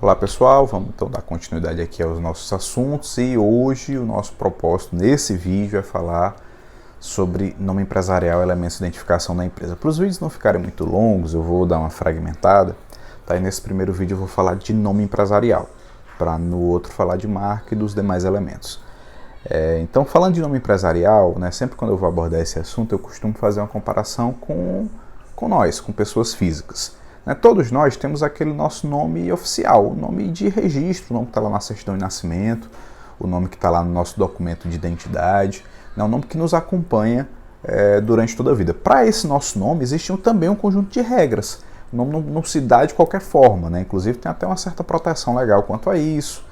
Olá pessoal, vamos então dar continuidade aqui aos nossos assuntos e hoje o nosso propósito nesse vídeo é falar sobre nome empresarial e elementos de identificação da empresa. Para os vídeos não ficarem muito longos, eu vou dar uma fragmentada, tá? E nesse primeiro vídeo eu vou falar de nome empresarial, para no outro falar de marca e dos demais elementos. Então falando de nome empresarial, né, sempre quando eu vou abordar esse assunto eu costumo fazer uma comparação com nós, com pessoas físicas. Todos nós temos aquele nosso nome oficial, o nome de registro, o nome que está lá na certidão de nascimento, o nome que está lá no nosso documento de identidade, o nome que nos acompanha durante toda a vida. Para esse nosso nome existe também um conjunto de regras, o nome não se dá de qualquer forma, inclusive tem até uma certa proteção legal quanto a isso,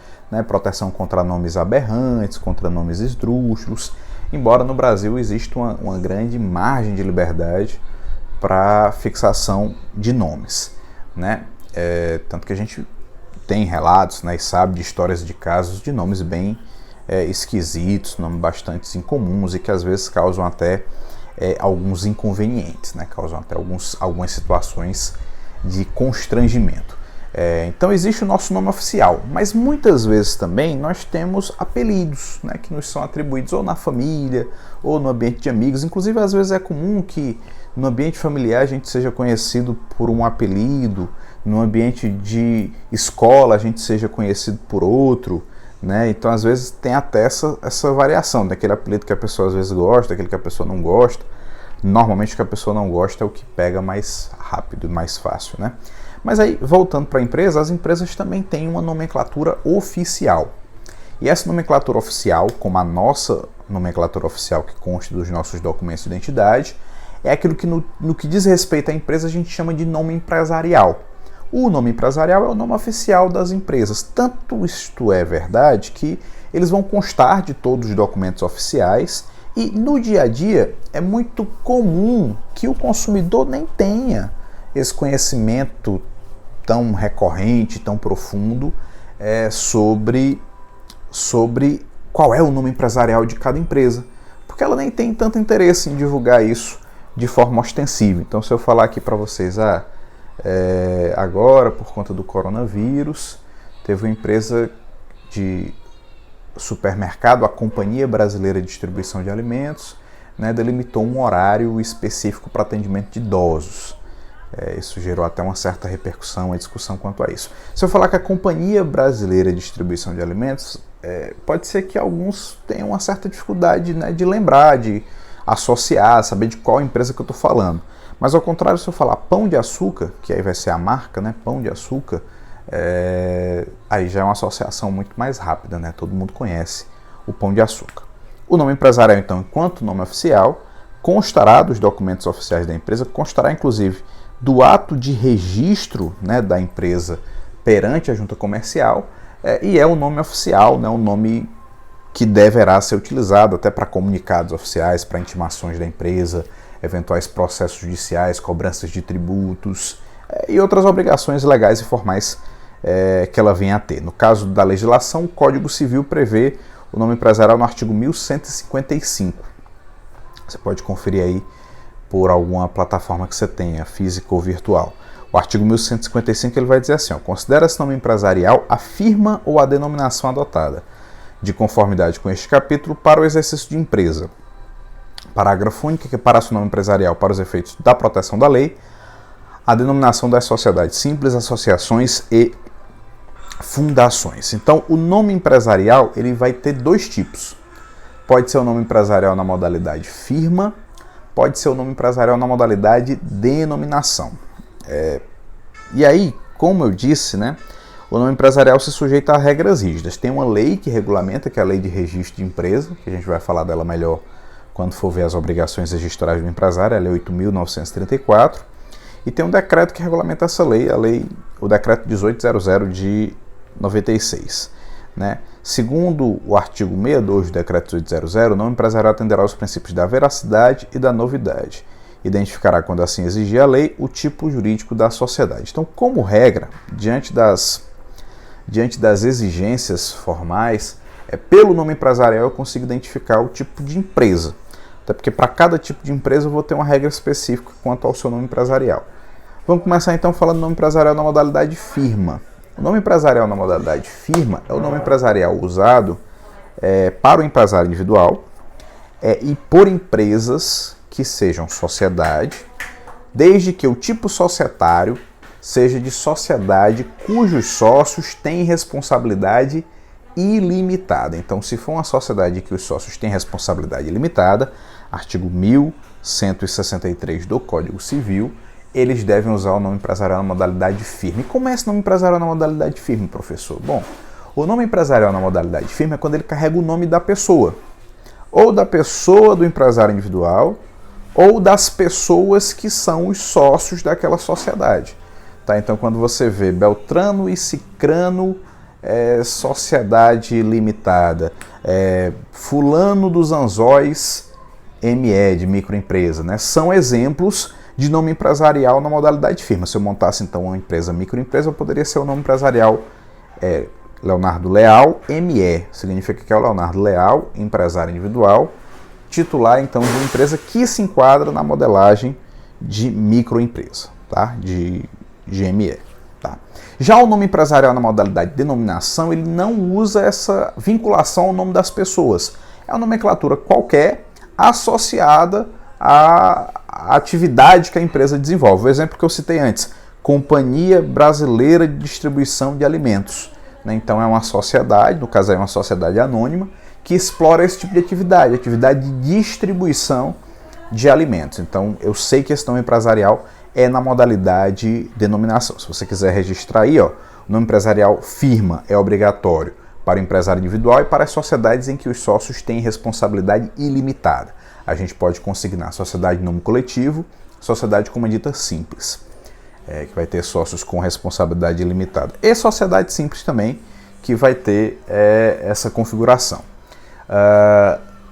proteção contra nomes aberrantes, contra nomes esdrúxulos, embora no Brasil exista uma grande margem de liberdade para fixação de nomes, tanto que a gente tem relatos, e sabe de histórias de casos de nomes bem esquisitos, nomes bastante incomuns e que às vezes causam até alguns inconvenientes, causam até algumas situações de constrangimento. Então existe o nosso nome oficial, mas muitas vezes também nós temos apelidos, que nos são atribuídos ou na família ou no ambiente de amigos. Inclusive às vezes é comum que no ambiente familiar a gente seja conhecido por um apelido, no ambiente de escola a gente seja conhecido por outro, Então às vezes tem até essa variação, daquele apelido que a pessoa às vezes gosta, daquele que a pessoa não gosta. Normalmente o que a pessoa não gosta é o que pega mais rápido, mais fácil, Mas aí, voltando para a empresa, as empresas também têm uma nomenclatura oficial. E essa nomenclatura oficial, como a nossa nomenclatura oficial que consta dos nossos documentos de identidade, é aquilo que no que diz respeito à empresa a gente chama de nome empresarial. O nome empresarial é o nome oficial das empresas. Tanto isto é verdade que eles vão constar de todos os documentos oficiais e no dia a dia é muito comum que o consumidor nem tenha esse conhecimento tão recorrente, tão profundo sobre qual é o nome empresarial de cada empresa, porque ela nem tem tanto interesse em divulgar isso de forma ostensiva. Então, se eu falar aqui para vocês, agora, por conta do coronavírus, teve uma empresa de supermercado, a Companhia Brasileira de Distribuição de Alimentos, delimitou um horário específico para atendimento de idosos. Isso gerou até uma certa repercussão e discussão quanto a isso. Se eu falar que a Companhia Brasileira de Distribuição de Alimentos, pode ser que alguns tenham uma certa dificuldade de lembrar, de associar, saber de qual empresa que eu estou falando. Mas ao contrário, se eu falar Pão de Açúcar, que aí vai ser a marca, Pão de Açúcar, aí já é uma associação muito mais rápida, todo mundo conhece o Pão de Açúcar. O nome empresarial, então, enquanto nome oficial, constará dos documentos oficiais da empresa, constará inclusive do ato de registro da empresa perante a junta comercial, e é o nome oficial, o nome que deverá ser utilizado até para comunicados oficiais, para intimações da empresa, eventuais processos judiciais, cobranças de tributos e outras obrigações legais e formais que ela venha a ter. No caso da legislação, o Código Civil prevê o nome empresarial no artigo 1155. Você pode conferir aí por alguma plataforma que você tenha, física ou virtual. O artigo 1155 ele vai dizer assim, considera esse nome empresarial a firma ou a denominação adotada, de conformidade com este capítulo, para o exercício de empresa. Parágrafo único, que para o nome empresarial para os efeitos da proteção da lei, a denominação das sociedades simples, associações e fundações. Então, o nome empresarial ele vai ter dois tipos. Pode ser o nome empresarial na modalidade firma, pode ser o nome empresarial na modalidade denominação. E aí, como eu disse, o nome empresarial se sujeita a regras rígidas. Tem uma lei que regulamenta, que é a Lei de Registro de Empresa, que a gente vai falar dela melhor quando for ver as obrigações registrais do empresário, a Lei 8.934, e tem um decreto que regulamenta essa lei, o Decreto 1800 de 96. Segundo o artigo 62 do Decreto 1800, o nome empresarial atenderá aos princípios da veracidade e da novidade. Identificará, quando assim exigir a lei, o tipo jurídico da sociedade. Então, como regra, diante das exigências formais, pelo nome empresarial eu consigo identificar o tipo de empresa. Até porque para cada tipo de empresa eu vou ter uma regra específica quanto ao seu nome empresarial. Vamos começar então falando do nome empresarial na modalidade firma. O nome empresarial na modalidade firma é o nome empresarial usado para o empresário individual e por empresas que sejam sociedade, desde que o tipo societário seja de sociedade cujos sócios têm responsabilidade ilimitada. Então, se for uma sociedade que os sócios têm responsabilidade ilimitada, artigo 1163 do Código Civil, eles devem usar o nome empresarial na modalidade firme. E como é esse nome empresarial na modalidade firme, professor? Bom, o nome empresarial na modalidade firme é quando ele carrega o nome da pessoa, ou da pessoa do empresário individual, ou das pessoas que são os sócios daquela sociedade. Tá? Então, quando você vê Beltrano e Cicrano, Sociedade Limitada, Fulano dos Anzóis, ME, de microempresa, né? São exemplos de nome empresarial na modalidade firma. Se eu montasse, então, uma empresa microempresa, poderia ser o nome empresarial Leonardo Leal, ME, significa que é o Leonardo Leal, empresário individual, titular, então, de uma empresa que se enquadra na modelagem de microempresa, tá? de ME. Tá? Já o nome empresarial na modalidade de denominação, ele não usa essa vinculação ao nome das pessoas. É uma nomenclatura qualquer associada à atividade que a empresa desenvolve. O exemplo que eu citei antes, Companhia Brasileira de Distribuição de Alimentos. Então é uma sociedade, no caso é uma sociedade anônima, que explora esse tipo de atividade de distribuição de alimentos. Então eu sei que esse nome empresarial é na modalidade denominação. Se você quiser registrar aí, o nome empresarial firma é obrigatório para o empresário individual e para as sociedades em que os sócios têm responsabilidade ilimitada. A gente pode consignar sociedade de nome coletivo, sociedade comandita simples, que vai ter sócios com responsabilidade ilimitada. E sociedade simples também, que vai ter essa configuração.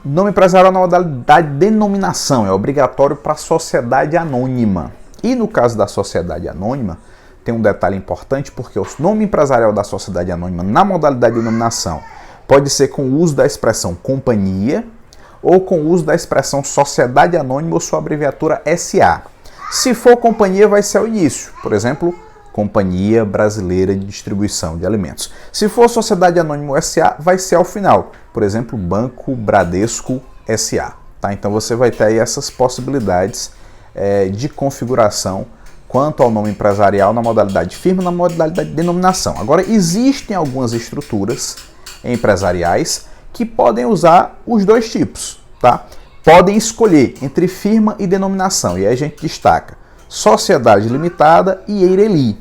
Nome empresarial na modalidade denominação é obrigatório para a sociedade anônima. E no caso da sociedade anônima, tem um detalhe importante, porque o nome empresarial da sociedade anônima na modalidade de denominação pode ser com o uso da expressão companhia ou com o uso da expressão sociedade anônima ou sua abreviatura SA. Se for companhia, vai ser ao início. Por exemplo, Companhia Brasileira de Distribuição de Alimentos. Se for sociedade anônima ou SA, vai ser ao final. Por exemplo, Banco Bradesco SA. Tá? Então você vai ter aí essas possibilidades de configuração quanto ao nome empresarial na modalidade firma e na modalidade de denominação. Agora, existem algumas estruturas empresariais que podem usar os dois tipos, tá? Podem escolher entre firma e denominação, e aí a gente destaca Sociedade Limitada e EIRELI.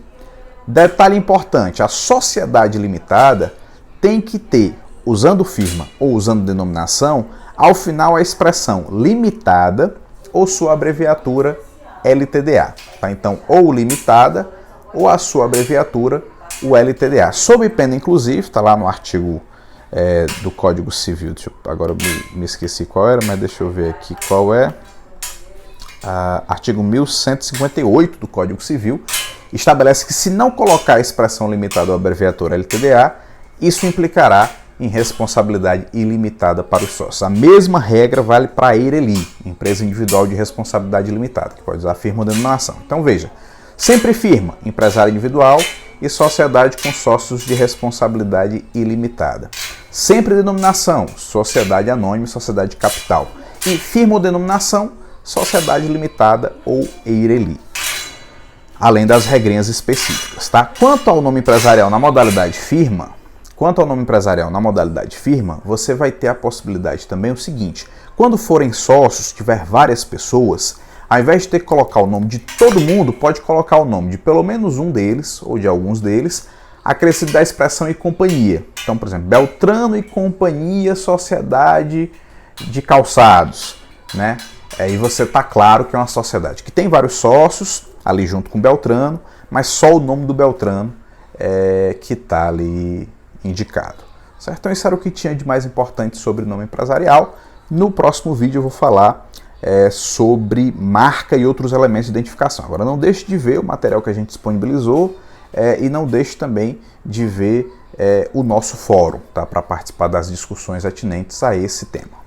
Detalhe importante, a Sociedade Limitada tem que ter, usando firma ou usando denominação, ao final a expressão limitada ou sua abreviatura LTDA. Tá? Então, ou limitada ou a sua abreviatura, o LTDA. Sob pena, inclusive, está lá no artigo do Código Civil. Agora me esqueci qual era, mas deixa eu ver aqui qual é. Artigo 1158 do Código Civil estabelece que se não colocar a expressão limitada ou abreviatura LTDA, isso implicará em responsabilidade ilimitada para os sócios. A mesma regra vale para a EIRELI, empresa individual de responsabilidade limitada, que pode usar firma ou denominação. Então veja, sempre firma, empresário individual e sociedade com sócios de responsabilidade ilimitada. Sempre denominação, sociedade anônima e sociedade capital. E firma ou denominação, sociedade limitada ou EIRELI. Além das regrinhas específicas. Tá? Quanto ao nome empresarial na modalidade firma, você vai ter a possibilidade também o seguinte: quando forem sócios, tiver várias pessoas, ao invés de ter que colocar o nome de todo mundo, pode colocar o nome de pelo menos um deles, ou de alguns deles, acrescido da expressão e companhia. Então, por exemplo, Beltrano e Companhia Sociedade de Calçados, né? Aí você tá claro que é uma sociedade que tem vários sócios ali junto com Beltrano, mas só o nome do Beltrano que está ali indicado. Certo? Então isso era o que tinha de mais importante sobre nome empresarial. No próximo vídeo eu vou falar sobre marca e outros elementos de identificação. Agora não deixe de ver o material que a gente disponibilizou e não deixe também de ver o nosso fórum, tá? Para participar das discussões atinentes a esse tema.